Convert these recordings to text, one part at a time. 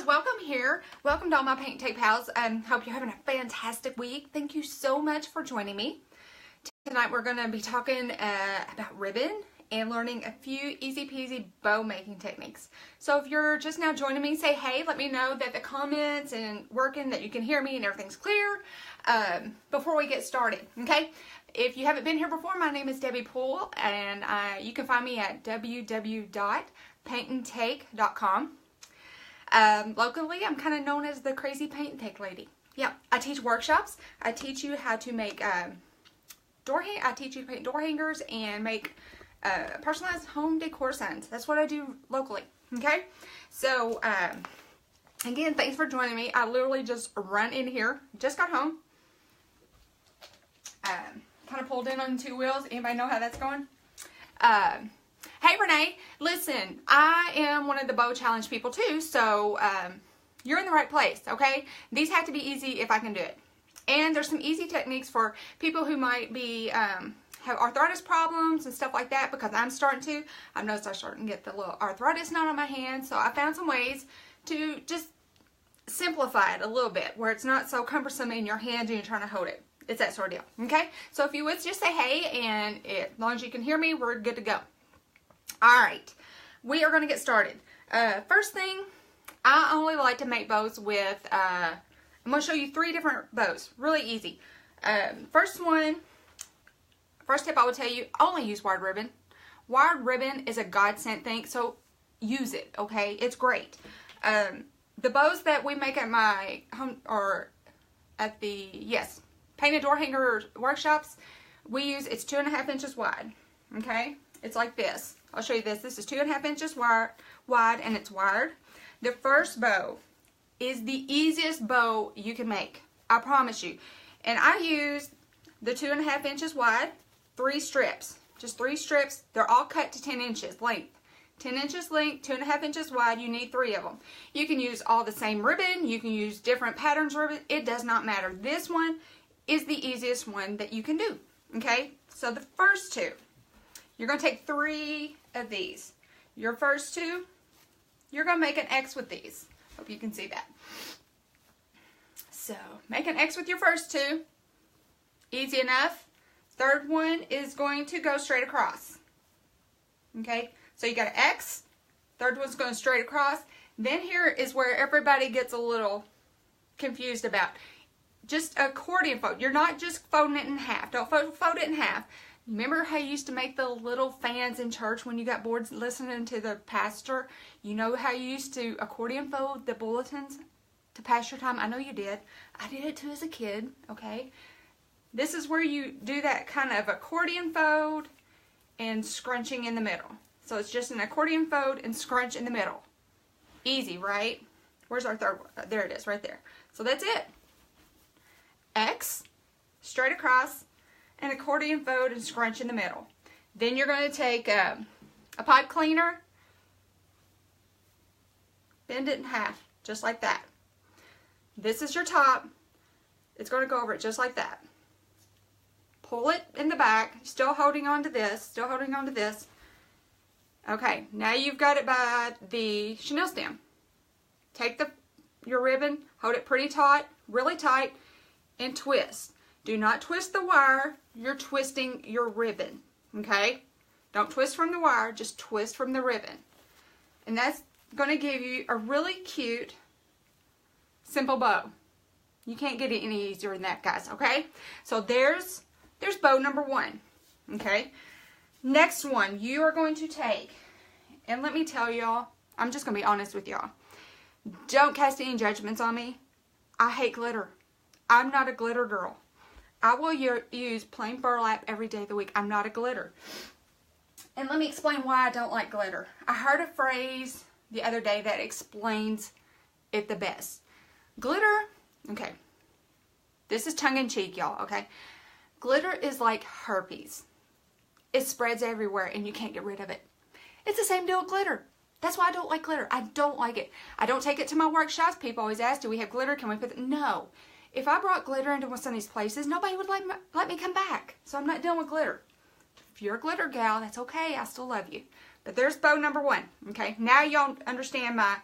guys, welcome here. Welcome to all my Paint Tape pals. Hope you're having a fantastic week. Thank you so much for joining me. Tonight we're going to be talking about ribbon and learning a few easy peasy bow making techniques. So if you're just now joining me, say hey, let me know that the comments and working, that you can hear me and everything's clear before we get started, okay? If you haven't been here before, my name is Debbie Poole, and you can find me at www.paintandtake.com. Locally, I'm kind of known as the crazy paint and take lady. Yeah, I teach workshops. I teach you how to make I teach you to paint door hangers and make personalized home decor signs. That's what I do locally. Okay, so again, thanks for joining me. I literally just run in here. Just got home. Kind of pulled in on 2 wheels. Anybody know how that's going? Hey Renee, listen, I am one of the bow challenge people too, so you're in the right place, okay? These have to be easy if I can do it. And there's some easy techniques for people who might be have arthritis problems and stuff like that, because I've noticed I'm starting to get the little arthritis knot on my hand, so I found some ways to just simplify it a little bit where it's not so cumbersome in your hand and you're trying to hold it. It's that sort of deal, okay? So if you would just say hey, and as long as you can hear me, we're good to go. Alright, we are going to get started. First thing, I only like to make bows with, I'm going to show you 3 different bows. Really easy. First tip I would tell you, only use wired ribbon. Wired ribbon is a godsend thing, so use it, okay? It's great. The bows that we make at my home, or at the, painted door hanger workshops, it's 2.5 inches wide, okay? It's like this. I'll show you this. This is 2.5 inches wide and it's wired. The first bow is the easiest bow you can make. I promise you. And I use the 2.5 inches wide, 3 strips. Just 3 strips. They're all cut to 10 inches length. 10 inches length, 2.5 inches wide. You need 3 of them. You can use all the same ribbon. You can use different patterns ribbon. It does not matter. This one is the easiest one that you can do. Okay? So the first 2. You're going to take 3 of these. Your first 2, you're going to make an X with these. Hope you can see that. So, make an X with your first 2. Easy enough. Third one is going to go straight across. Okay? So, you got an X. Third one's going straight across. Then here is where everybody gets a little confused about. Just accordion fold. You're not just folding it in half. Don't fold it in half. Remember how you used to make the little fans in church when you got bored listening to the pastor? You know how you used to accordion fold the bulletins to pass your time? I know you did. I did it too as a kid, okay? This is where you do that kind of accordion fold and scrunching in the middle. So it's just an accordion fold and scrunch in the middle. Easy, right? Where's our third one? There it is, right there. So that's it. X, straight across, an accordion fold and scrunch in the middle. Then you're going to take a pipe cleaner, bend it in half, just like that. This is your top. It's going to go over it just like that. Pull it in the back, still holding on to this, Okay, now you've got it by the chenille stem. Take your ribbon, hold it pretty taut, really tight, and twist. Do not twist the wire, you're twisting your ribbon, okay? Don't twist from the wire, just twist from the ribbon. And that's going to give you a really cute, simple bow. You can't get it any easier than that, guys, okay? So there's bow number 1, okay? Next one, you are going to take, and let me tell y'all, I'm just going to be honest with y'all. Don't cast any judgments on me. I hate glitter. I'm not a glitter girl. I will use plain burlap every day of the week. I'm not a glitter. And let me explain why I don't like glitter. I heard a phrase the other day that explains it the best. Glitter, okay, this is tongue-in-cheek, y'all, okay? Glitter is like herpes. It spreads everywhere and you can't get rid of it. It's the same deal with glitter. That's why I don't like glitter. I don't like it. I don't take it to my workshops. People always ask, do we have glitter? Can we put it? No. If I brought glitter into some of these places, nobody would let me come back. So I'm not dealing with glitter. If you're a glitter gal, that's okay. I still love you. But there's bow number 1. Okay, now y'all understand my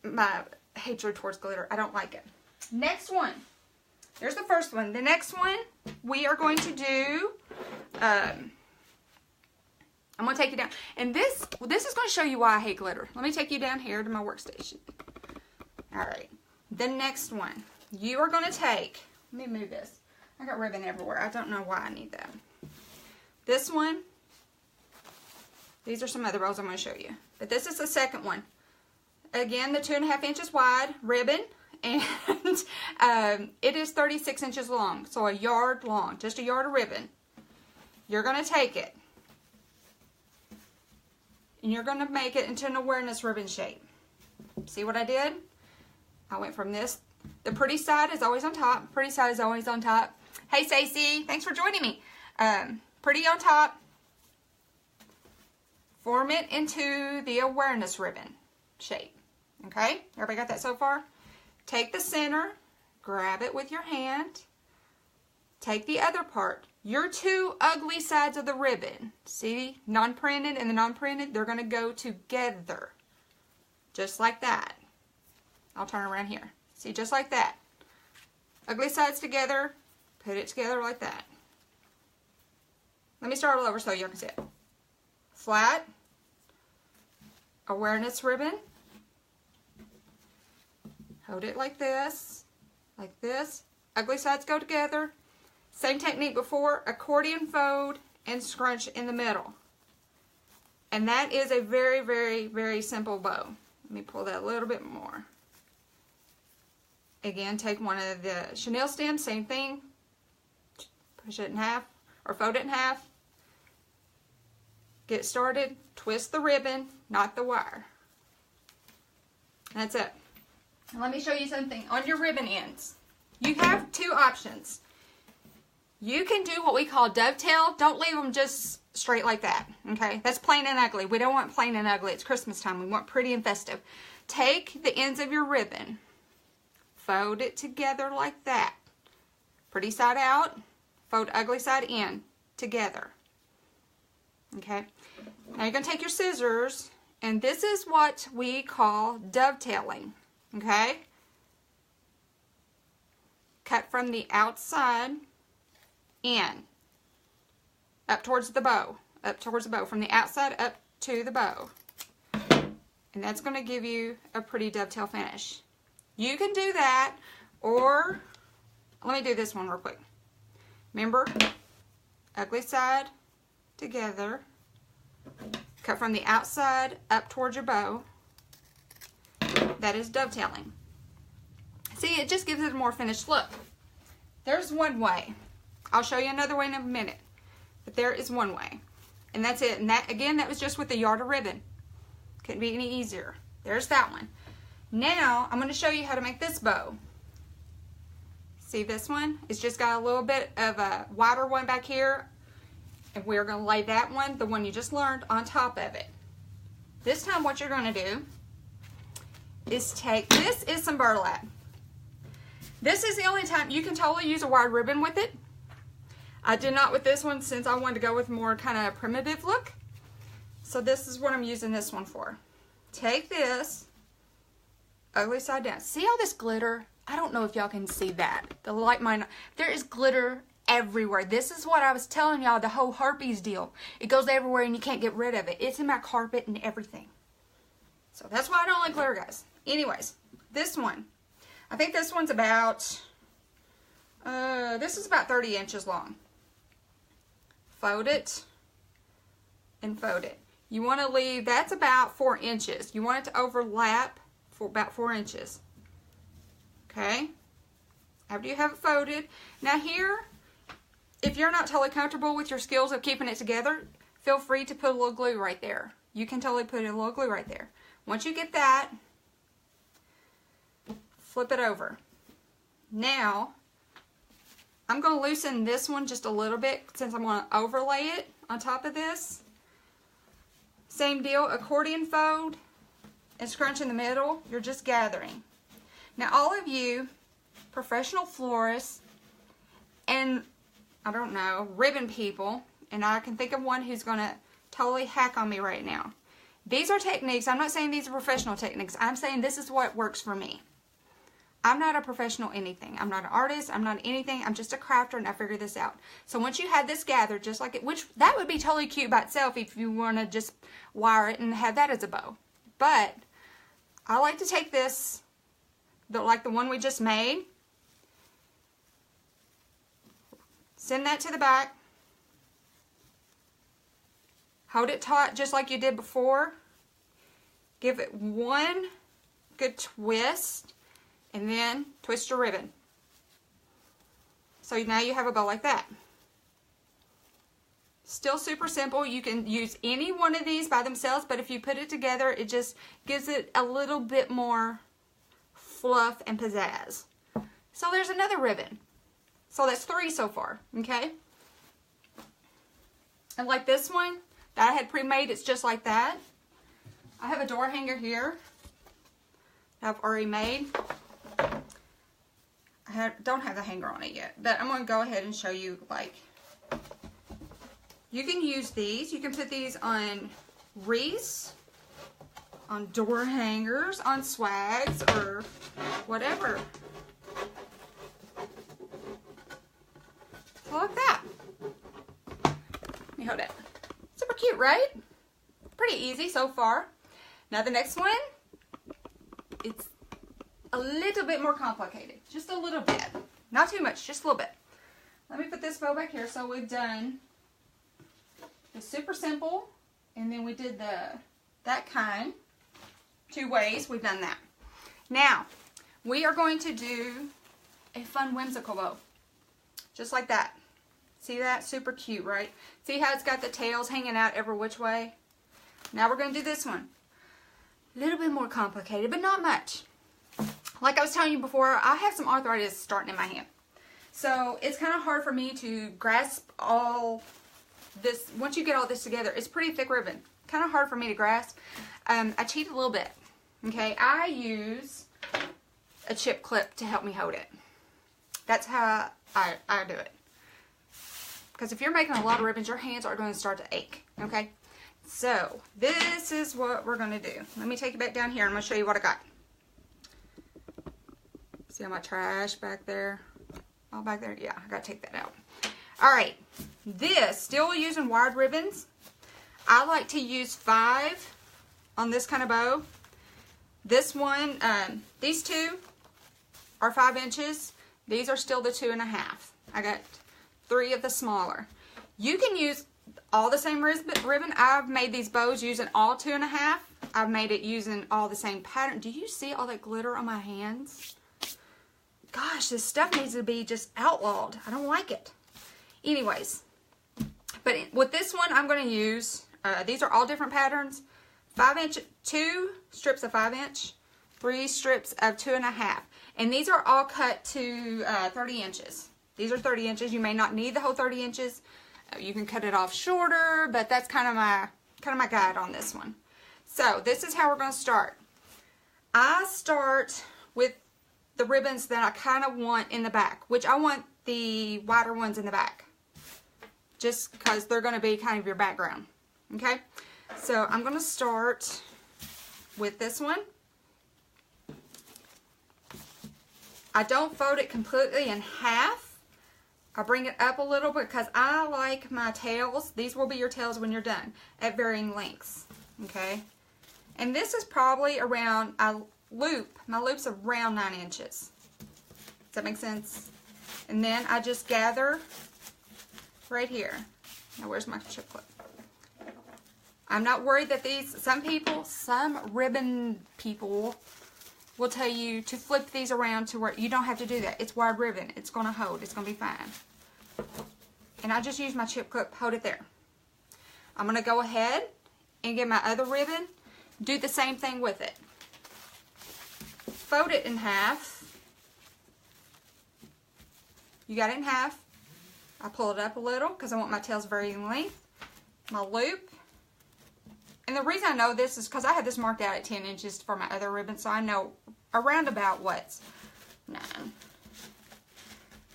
my hatred towards glitter. I don't like it. Next one. There's the first one. The next one we are going to do, I'm going to take you down. And this is going to show you why I hate glitter. Let me take you down here to my workstation. Alright. The next one. You are going to take, let me move this. I got ribbon everywhere. I don't know why I need that. This one. These are some other rolls I'm going to show you. But this is the second one. Again, the 2.5 inches wide ribbon. And it is 36 inches long. So a yard long. Just a yard of ribbon. You're going to take it. And you're going to make it into an awareness ribbon shape. See what I did? I went from this. The pretty side is always on top. Pretty side is always on top. Hey, Stacey. Thanks for joining me. Pretty on top. Form it into the awareness ribbon shape. Okay? Everybody got that so far? Take the center. Grab it with your hand. Take the other part. Your two ugly sides of the ribbon. See? Non-printed and the non-printed. They're going to go together. Just like that. I'll turn around here. See? Just like that. Ugly sides together. Put it together like that. Let me start all over so you can see it. Flat. Awareness ribbon. Hold it like this. Like this. Ugly sides go together. Same technique before. Accordion fold and scrunch in the middle. And that is a very, very, very simple bow. Let me pull that a little bit more. Again, take one of the chenille stems. Same thing. Push it in half. Or fold it in half. Get started, twist the ribbon, not the wire. That's it. And let me show you something. On your ribbon ends, you have two options. You can do what we call dovetail. Don't leave them just straight like that, okay? That's plain and ugly. We don't want plain and ugly. It's Christmas time. We want pretty and festive. Take the ends of your ribbon, fold it together like that. Pretty side out, fold ugly side in together. Okay, now you're going to take your scissors, and this is what we call dovetailing, okay? Cut from the outside in, up towards the bow, from the outside up to the bow. And that's going to give you a pretty dovetail finish. You can do that, or, let me do this one real quick. Remember, ugly side together, cut from the outside up towards your bow. That is dovetailing. See, it just gives it a more finished look. There's one way. I'll show you another way in a minute, but there is one way, and that's it. And that, again, that was just with a yard of ribbon. Couldn't be any easier. There's that one. Now I'm going to show you how to make this bow. See this one? It's just got a little bit of a wider one back here. And we're going to lay that one, the one you just learned, on top of it. This time what you're going to do is take, this is some burlap. This is the only time, you can totally use a wide ribbon with it. I did not with this one since I wanted to go with more kind of primitive look. So this is what I'm using this one for. Take this, ugly side down. See all this glitter? I don't know if y'all can see that. The light might not. There is glitter everywhere. This is what I was telling y'all, the whole herpes deal. It goes everywhere and you can't get rid of it. It's in my carpet and everything. So that's why I don't like glitter, guys. Anyways, this one. I think this one's about, this is about 30 inches long. Fold it and fold it. You want to leave, that's about 4 inches. You want it to overlap for about 4 inches. Okay? After you have it folded. Now here, if you're not totally comfortable with your skills of keeping it together, feel free to put a little glue right there. You can totally put a little glue right there. Once you get that, flip it over. Now, I'm going to loosen this one just a little bit since I'm going to overlay it on top of this. Same deal, accordion fold and scrunch in the middle. You're just gathering. Now all of you professional florists and, I don't know, ribbon people, and I can think of one who's going to totally hack on me right now. These are techniques. I'm not saying these are professional techniques. I'm saying this is what works for me. I'm not a professional anything. I'm not an artist. I'm not anything. I'm just a crafter, and I figured this out. So once you have this gathered, just like it, which that would be totally cute by itself if you want to just wire it and have that as a bow. But I like to take this, like the one we just made, send that to the back, hold it taut just like you did before, give it one good twist, and then twist your ribbon. So now you have a bow like that. Still super simple. You can use any one of these by themselves, but if you put it together, it just gives it a little bit more fluff and pizzazz. So there's another ribbon. So that's 3 so far, okay? And like this one that I had pre-made, it's just like that. I have a door hanger here that I've already made. Don't have the hanger on it yet, but I'm going to go ahead and show you, like, you can use these. You can put these on wreaths, on door hangers, on swags, or whatever. So like that. Let me hold it. Super cute, right? Pretty easy so far. Now the next one, it's a little bit more complicated. Just a little bit. Not too much, just a little bit. Let me put this bow back here. So we've done the super simple, and then we did that kind. 2 ways we've done that. Now, we are going to do a fun whimsical bow. Just like that. See that? Super cute, right? See how it's got the tails hanging out every which way? Now we're going to do this one. A little bit more complicated, but not much. Like I was telling you before, I have some arthritis starting in my hand. So it's kind of hard for me to grasp all this. Once you get all this together, it's pretty thick ribbon. Kind of hard for me to grasp. I cheat a little bit. Okay, I use a chip clip to help me hold it. That's how I do it. Because if you're making a lot of ribbons, your hands are going to start to ache. Okay, so this is what we're going to do. Let me take you back down here. I'm going to show you what I got. See all my trash back there? All back there? Yeah, I got to take that out. Alright, this, still using wired ribbons. I like to use 5 on this kind of bow. This one, these 2 are 5 inches. These are still the 2.5. I got 3 of the smaller. You can use all the same ribbon. I've made these bows using all 2.5. I've made it using all the same pattern. Do you see all that glitter on my hands? Gosh, this stuff needs to be just outlawed. I don't like it. Anyways, but with this one, I'm going to use, these are all different patterns. 5 inch, 2 strips of 5 inch, 3 strips of 2.5. And these are all cut to 30 inches. These are 30 inches. You may not need the whole 30 inches. You can cut it off shorter, but that's kind of my guide on this one. So this is how we're going to start. I start with the ribbons that I kind of want in the back, which I want the wider ones in the back, just because they're going to be kind of your background. Okay, so I'm going to start with this one. I don't fold it completely in half. I bring it up a little bit because I like my tails. These will be your tails when you're done, at varying lengths. Okay, and this is probably around, my loop's around 9 inches. Does that make sense? And then I just gather right here. Now where's my chip clip? I'm not worried that some ribbon people will tell you to flip these around to where you don't have to do that. It's wide ribbon. It's going to hold. It's going to be fine. And I just use my chip clip, hold it there. I'm going to go ahead and get my other ribbon, do the same thing with it. Fold it in half. You got it in half. I pull it up a little because I want my tails varying length. My loop. And the reason I know this is because I had this marked out at 10 inches for my other ribbon, so I know around about what's 9.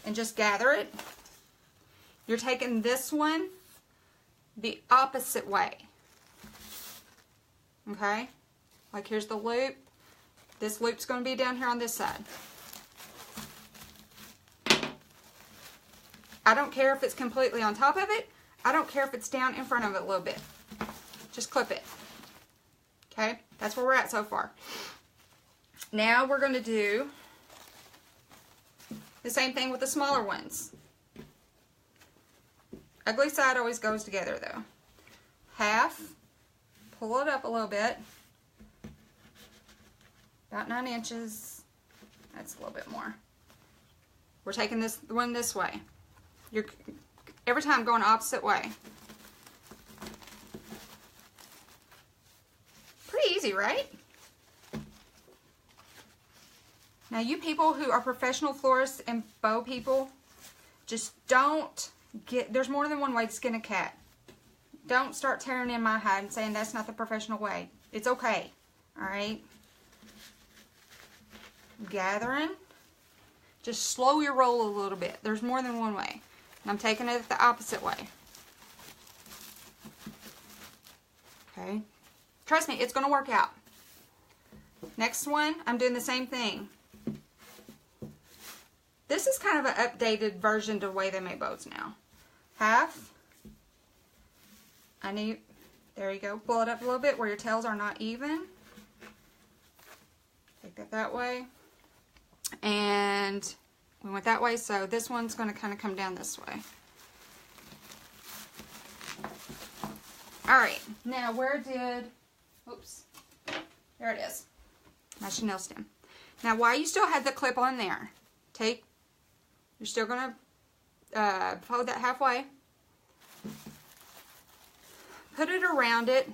And just gather it. You're taking this one the opposite way. Okay? Like here's the loop. This loop's going to be down here on this side. I don't care if it's completely on top of it. I don't care if it's down in front of it a little bit. Just clip it. Okay? That's where we're at so far. Now we're going to do the same thing with the smaller ones. Ugly side always goes together though. Half, pull it up a little bit. About 9 inches. That's a little bit more. We're taking this one this way. You're every time going opposite way. Pretty easy, right? Now you people who are professional florists and bow people, just don't get, there's more than one way to skin a cat. Don't start tearing in my hide and saying that's not the professional way. It's okay, alright? Gathering. Just slow your roll a little bit. There's more than one way. And I'm taking it the opposite way. Okay? Trust me, it's going to work out. Next one, I'm doing the same thing. This is kind of an updated version to the way they make bows now. Half. There you go. Pull it up a little bit where your tails are not even. Take that way. And we went that way, so this one's going to kind of come down this way. Alright, now where did, oops, there it is, my chenille stem. Now while you still have the clip on there, you're still going to fold that halfway, put it around it.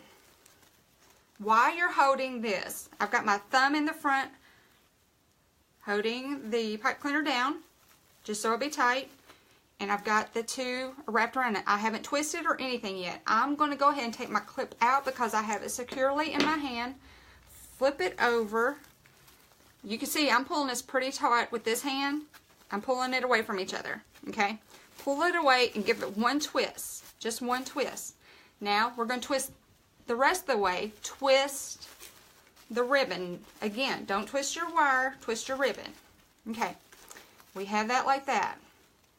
While you're holding this, I've got my thumb in the front, holding the pipe cleaner down, just so it'll be tight. And I've got the two wrapped around it. I haven't twisted or anything yet. I'm going to go ahead and take my clip out because I have it securely in my hand. Flip it over. You can see I'm pulling this pretty tight with this hand. I'm pulling it away from each other. Okay? Pull it away and give it one twist. Just one twist. Now we're going to twist the rest of the way. Twist the ribbon. Again, don't twist your wire, twist your ribbon. Okay, we have that like that.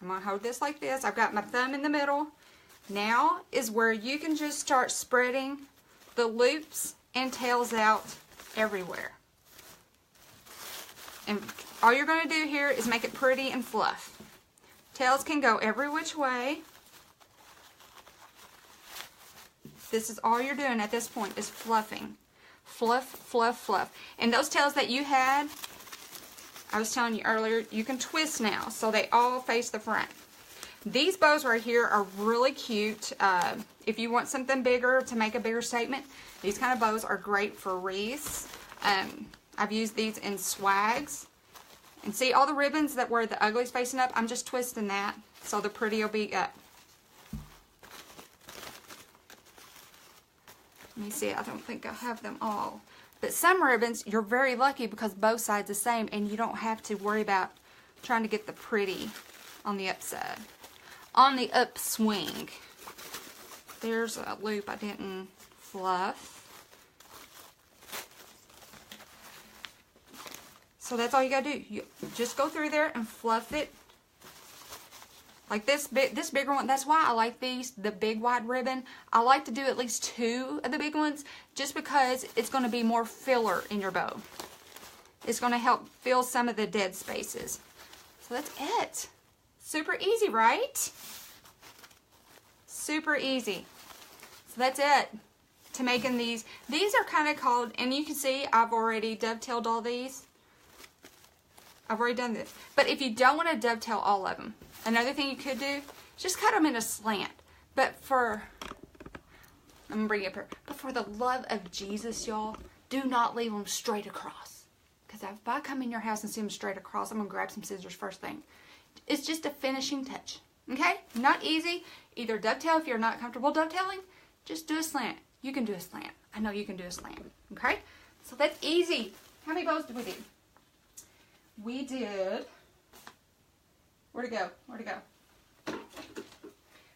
I'm going to hold this like this. I've got my thumb in the middle. Now is where you can just start spreading the loops and tails out everywhere. And all you're going to do here is make it pretty and fluff. Tails can go every which way. This is all you're doing at this point is fluffing. Fluff, fluff, fluff. And those tails that you had, I was telling you earlier, you can twist now so they all face the front. These bows right here are really cute. If you want something bigger to make a bigger statement, these kind of bows are great for wreaths. I've used these in swags. And see all the ribbons that were the uglies facing up? I'm just twisting that so the pretty will be up. Let me see, I don't think I have them all. But some ribbons, you're very lucky because both sides are the same and you don't have to worry about trying to get the pretty on the upside. On the upswing. There's a loop I didn't fluff. So that's all you gotta do. You just go through there and fluff it. Like this bigger one, that's why I like these, the big wide ribbon. I like to do at least 2 of the big ones just because it's going to be more filler in your bow. It's going to help fill some of the dead spaces. So that's it. Super easy, right? Super easy. So that's it to making these. These are kind of called, and you can see I've already dovetailed all these. I've already done this. But if you don't want to dovetail all of them, another thing you could do is just cut them in a slant. But for, I'm going to bring it up here. But for the love of Jesus, y'all, do not leave them straight across. Because if I come in your house and see them straight across, I'm going to grab some scissors first thing. It's just a finishing touch. Okay? Not easy. Either dovetail if you're not comfortable dovetailing. Just do a slant. You can do a slant. I know you can do a slant. Okay? So that's easy. How many bows did we do? We did, where'd it go? Where'd it go?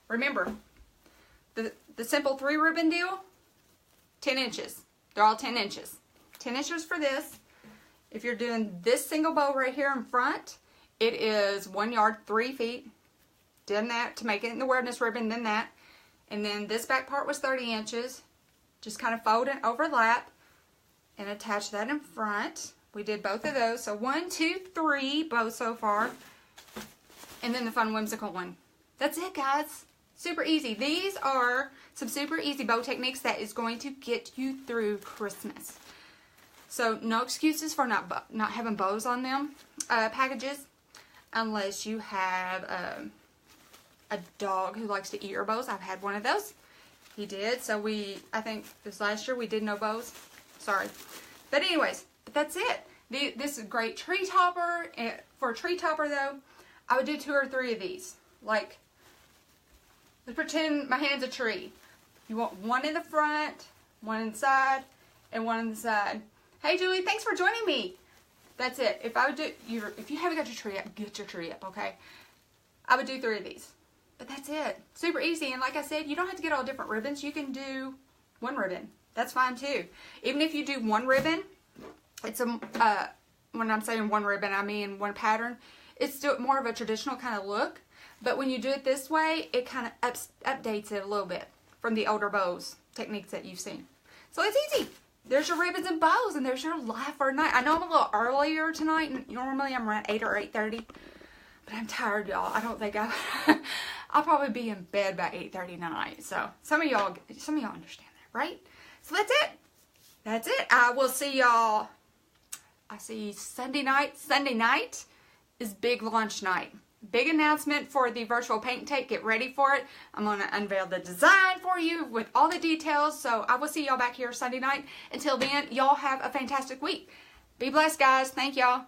Remember, the simple 3 ribbon deal, 10 inches. They're all 10 inches. 10 inches for this. If you're doing this single bow right here in front, it is 1 yard, 3 feet. Done that to make it in the awareness ribbon, then that. And then this back part was 30 inches. Just kind of fold and overlap and attach that in front. We did both of those. So 1, 2, 3 bows so far. And then the fun whimsical one. That's it, guys. Super easy. These are some super easy bow techniques that is going to get you through Christmas. So no excuses for not having bows on them packages, unless you have a dog who likes to eat your bows. I've had one of those. He did. So I think this last year we did no bows. Sorry. But anyways, that's it. This is a great tree topper. For a tree topper though, I would do 2 or 3 of these. Like, let's pretend my hand's a tree. You want one in the front, one inside, and one on the side. Hey Julie, thanks for joining me. That's it. If you haven't got your tree up, get your tree up, okay? I would do 3 of these. But that's it. Super easy. And like I said, you don't have to get all different ribbons. You can do 1 ribbon. That's fine too. Even if you do 1 ribbon, it's when I'm saying 1 ribbon, I mean 1 pattern. It's still more of a traditional kind of look. But when you do it this way, it kind of updates it a little bit from the older bows techniques that you've seen. So it's easy. There's your ribbons and bows, and there's your live for night. I know I'm a little earlier tonight. Normally I'm around 8 or 8:30. But I'm tired, y'all. I don't think I'll probably be in bed by 8:30 tonight. So some of y'all understand that, right? So that's it. That's it. I will see y'all. I see Sunday night. Sunday night is big launch night. Big announcement for the virtual paint and take. Get ready for it. I'm going to unveil the design for you with all the details. So I will see y'all back here Sunday night. Until then, y'all have a fantastic week. Be blessed, guys. Thank y'all.